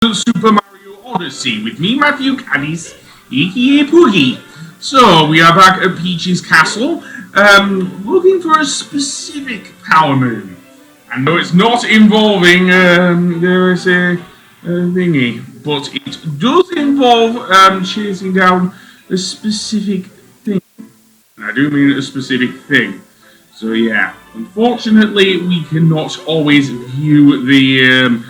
Super Mario Odyssey with me, Matthew Caddies, aka Poogie. So we are back at Peach's castle, looking for a specific power moon. I know it's not involving there is a thingy, but it does involve chasing down a specific thing. And I do mean a specific thing. So yeah, unfortunately we cannot always view the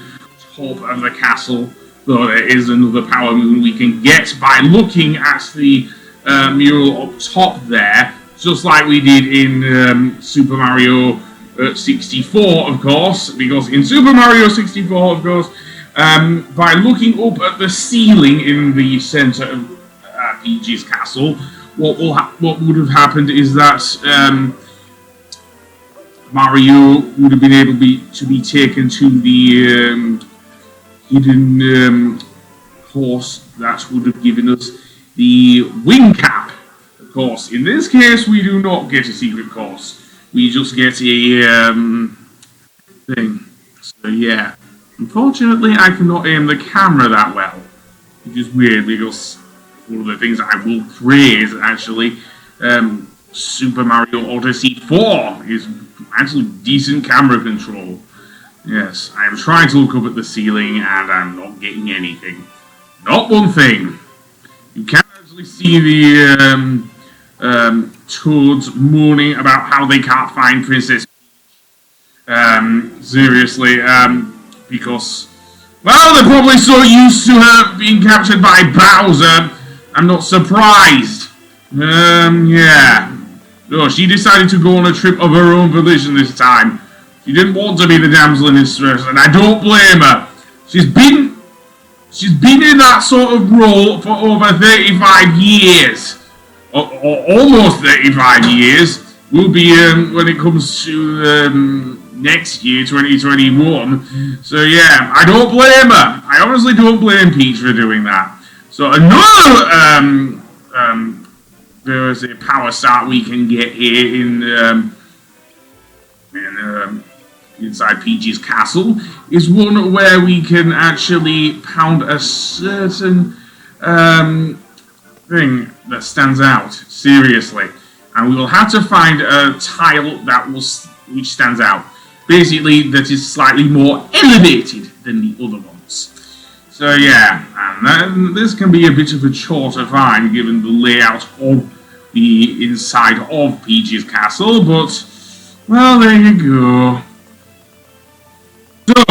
top of the castle, though there is another power moon we can get by looking at the mural up top there, just like we did in Super Mario 64, of course, because in Super Mario 64, of course, by looking up at the ceiling in the center of Peach's castle, what would have happened is that Mario would have been able to be taken to the hidden course that would have given us the wing cap. Of course, in this case, we do not get a secret course. We just get a thing. So yeah, unfortunately, I cannot aim the camera that well, which is weird because one of the things I will praise actually, Super Mario Odyssey 4 is actually decent camera control. Yes, I am trying to look up at the ceiling and I'm not getting anything. Not one thing. You can actually see the Toads moaning about how they can't find Princess Peach. Seriously, because, well, they're probably so used to her being captured by Bowser. I'm not surprised. Yeah. No, she decided to go on a trip of her own volition this time. She didn't want to be the damsel in distress, and I don't blame her. She's been in that sort of role for over 35 years. Or almost 35 years. Will be when it comes to next year, 2021. So yeah, I don't blame her. I honestly don't blame Peach for doing that. So another there is a power start we can get here in inside Peach's castle is one where we can actually pound a certain thing that stands out, seriously, and we will have to find a tile which stands out, basically that is slightly more elevated than the other ones. So yeah, and this can be a bit of a chore to find given the layout of the inside of Peach's castle, but well, there you go. So,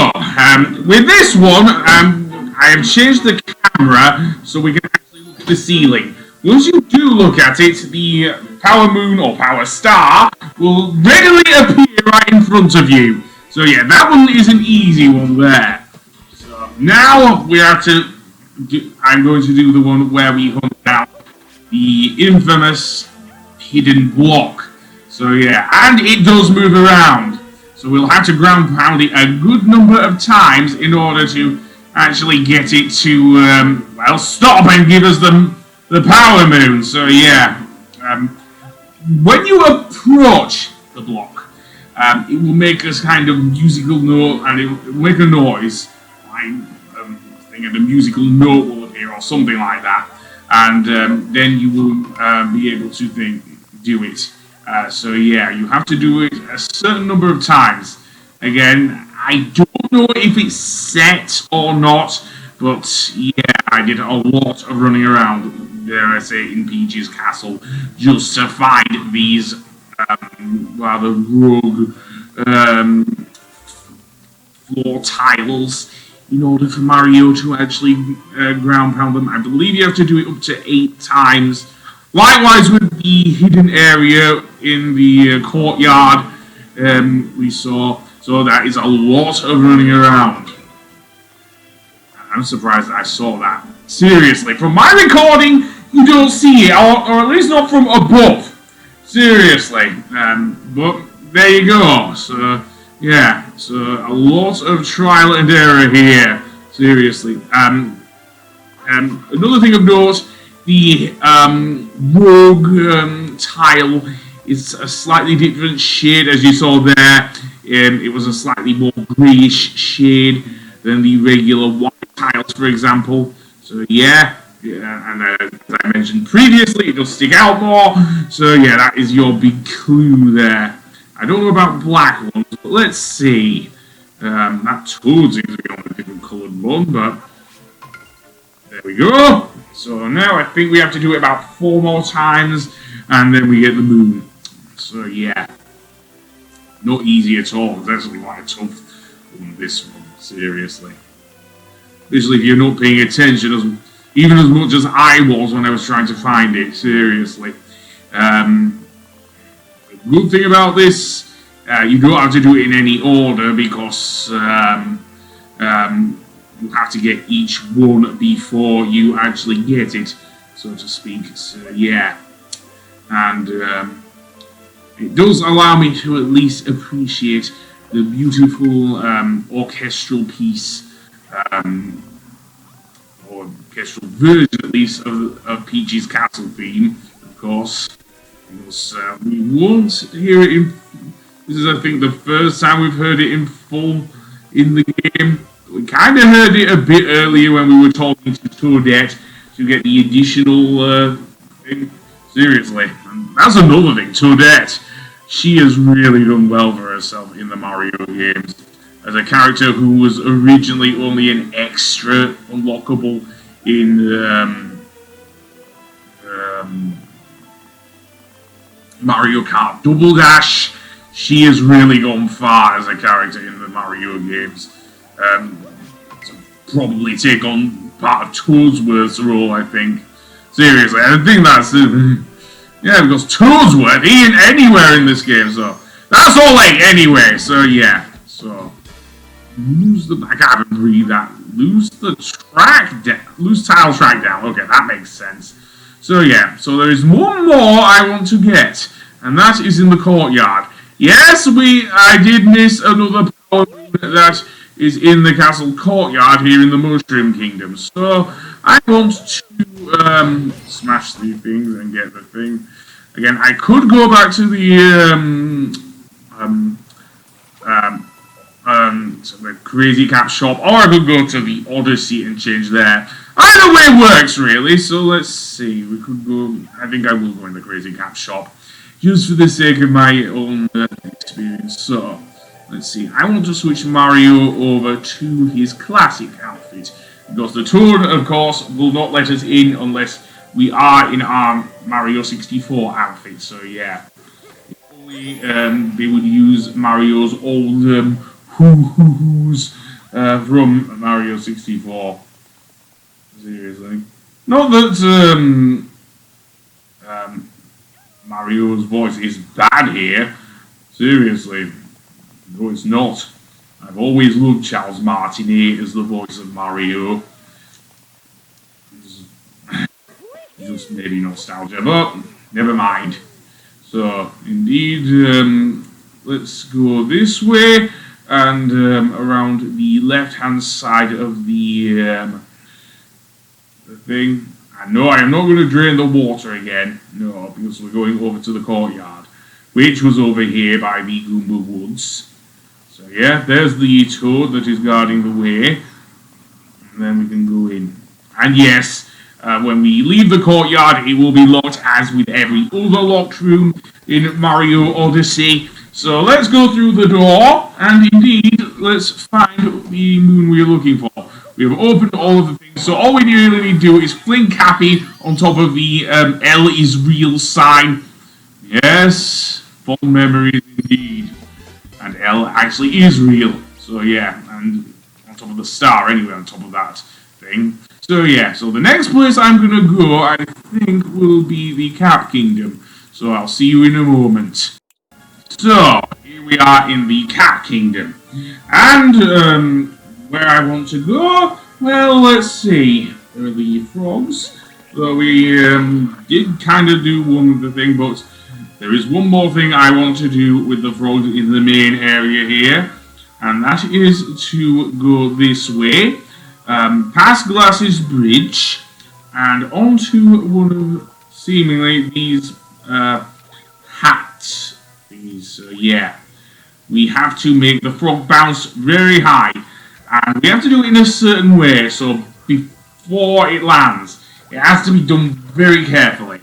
with this one, I have changed the camera so we can actually look at the ceiling. Once you do look at it, the power moon or power star will readily appear right in front of you. So yeah, that one is an easy one there. So now we have to I'm going to do the one where we hunt down the infamous hidden block. So yeah, and it does move around. So we'll have to ground pound it a good number of times in order to actually get it to, well, stop and give us the power moon. So yeah, when you approach the block, it will make a kind of musical note, and it will make a noise. I think a musical note will appear or something like that, and then you will be able to do it. So yeah, you have to do it a certain number of times. Again, I don't know if it's set or not, but yeah, I did a lot of running around, dare I say, in Peach's castle just to find these rather rogue floor tiles in order for Mario to actually ground pound them. I believe you have to do it up to 8 times. Likewise with the hidden area in the courtyard we saw, so that is a lot of running around. I'm surprised that I saw that. Seriously, from my recording, you don't see it, or at least not from above. Seriously, but there you go. So yeah, so a lot of trial and error here. Seriously, another thing of note. The rogue tile is a slightly different shade, as you saw there. It was a slightly more greyish shade than the regular white tiles, for example. So yeah, and as I mentioned previously, it does stick out more. So yeah, that is your big clue there. I don't know about black ones, but let's see. That toad seems to be on a different coloured one, but there we go. So now I think we have to do it about 4 more times, and then we get the moon. So yeah, not easy at all. It's actually quite a tough one, this one, seriously. Especially if you're not paying attention, even as much as I was when I was trying to find it, seriously. The good thing about this, you don't have to do it in any order because you have to get each one before you actually get it, so to speak. So yeah, and it does allow me to at least appreciate the beautiful orchestral piece, or orchestral version at least, of Peach's Castle theme, of course. Because we won't hear it in. This is, I think, the first time we've heard it in full in the game. We kind of heard it a bit earlier when we were talking to Toadette to get the additional thing. Seriously, and that's another thing. Toadette, she has really done well for herself in the Mario games as a character who was originally only an extra unlockable in Mario Kart Double Dash. She has really gone far as a character in the Mario games. To probably take on part of Toadsworth's role, I think. Seriously, I think that's yeah, because Toadsworth ain't anywhere in this game, so that's all like anyway. So yeah, so I can't even read that. Lose tile track down. Okay, that makes sense. So yeah, so there is one more I want to get, and that is in the courtyard. Yes, I did miss another power that is in the castle courtyard here in the Mushroom Kingdom. So I want to smash these things and get the thing. Again, I could go back to the Crazy Cap shop, or I could go to the Odyssey and change there. Either way works, really. So let's see. We could go. I think I will go in the Crazy Cap shop, just for the sake of my own experience. So let's see. I want to switch Mario over to his classic outfit because the Toad, of course, will not let us in unless we are in our Mario 64 outfit. So yeah, only they would use Mario's old hoo-hoos from Mario 64. Seriously. Not that Mario's voice is bad here. Seriously. No, it's not. I've always loved Charles Martinet as the voice of Mario. Just maybe nostalgia, but never mind. So, indeed, let's go this way and around the left-hand side of the thing. And no, I am not going to drain the water again. No, because we're going over to the courtyard, which was over here by the Goomba Woods. So yeah, there's the Toad that is guarding the way. And then we can go in. And yes, when we leave the courtyard, it will be locked as with every other locked room in Mario Odyssey. So let's go through the door, and indeed, let's find the moon we're looking for. We have opened all of the things, so all we really need to do is fling Cappy on top of the L is real sign. Yes, fond memories indeed. And L actually is real. So yeah, and on top of the star anyway, on top of that thing. So yeah, so the next place I'm going to go, I think, will be the Cap Kingdom. So I'll see you in a moment. So, here we are in the Cap Kingdom. And, where I want to go? Well, let's see. There are the frogs. So we did kind of do one of the thing, but there is one more thing I want to do with the frogs in the main area here. And that is to go this way, past Glass's Bridge, and onto one of, seemingly, these hats. So yeah, we have to make the frog bounce very high. And we have to do it in a certain way, so before it lands, it has to be done very carefully.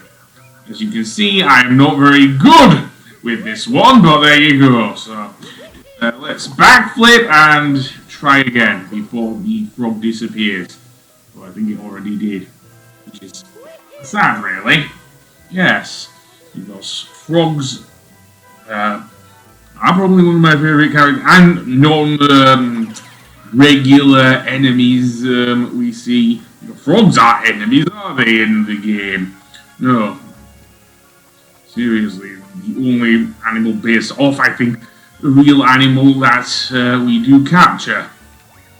As you can see, I am not very good with this one, but there you go. So let's backflip and try again before the frog disappears. Well, I think it already did, which is sad, really. Yes, because frogs are probably one of my favourite characters, and non-regular enemies we see. Frogs aren't enemies, are they, in the game? No. Seriously, the only animal based off, I think, the real animal that we do capture.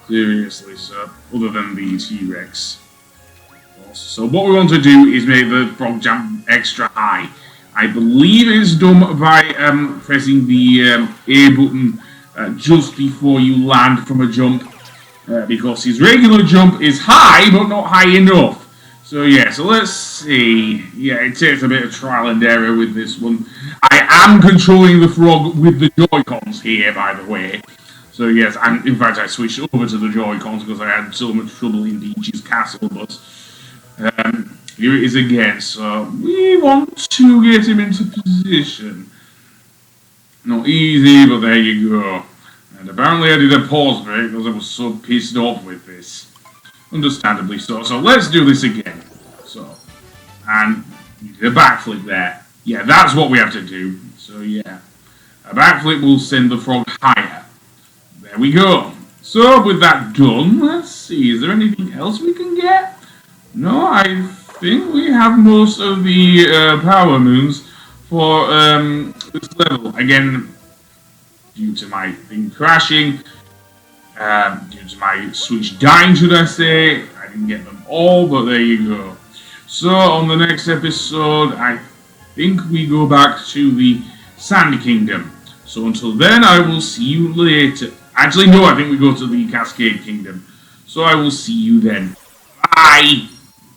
Seriously, so other than the T-Rex. So what we want to do is make the frog jump extra high. I believe it's done by pressing the A button just before you land from a jump, because his regular jump is high, but not high enough. So yeah, so let's see. Yeah, it takes a bit of trial and error with this one. I am controlling the frog with the Joy-Cons here, by the way. So yes, in fact I switched over to the Joy-Cons because I had so much trouble in Peach's castle, but here it is again. So we want to get him into position. Not easy, but there you go. And apparently I did a pause break because I was so pissed off with this. Understandably so. So let's do this again. So, and the backflip there. Yeah, that's what we have to do. So yeah, a backflip will send the frog higher. There we go. So with that done, let's see, is there anything else we can get? No, I think we have most of the power moons for this level. Again, due to my thing crashing, due to my switch dying, should I say, I didn't get them all, but there you go. So on the next episode, I think we go back to the Sand Kingdom. So until then, I will see you later. Actually, no, I think we go to the Cascade Kingdom. So I will see you then. Bye!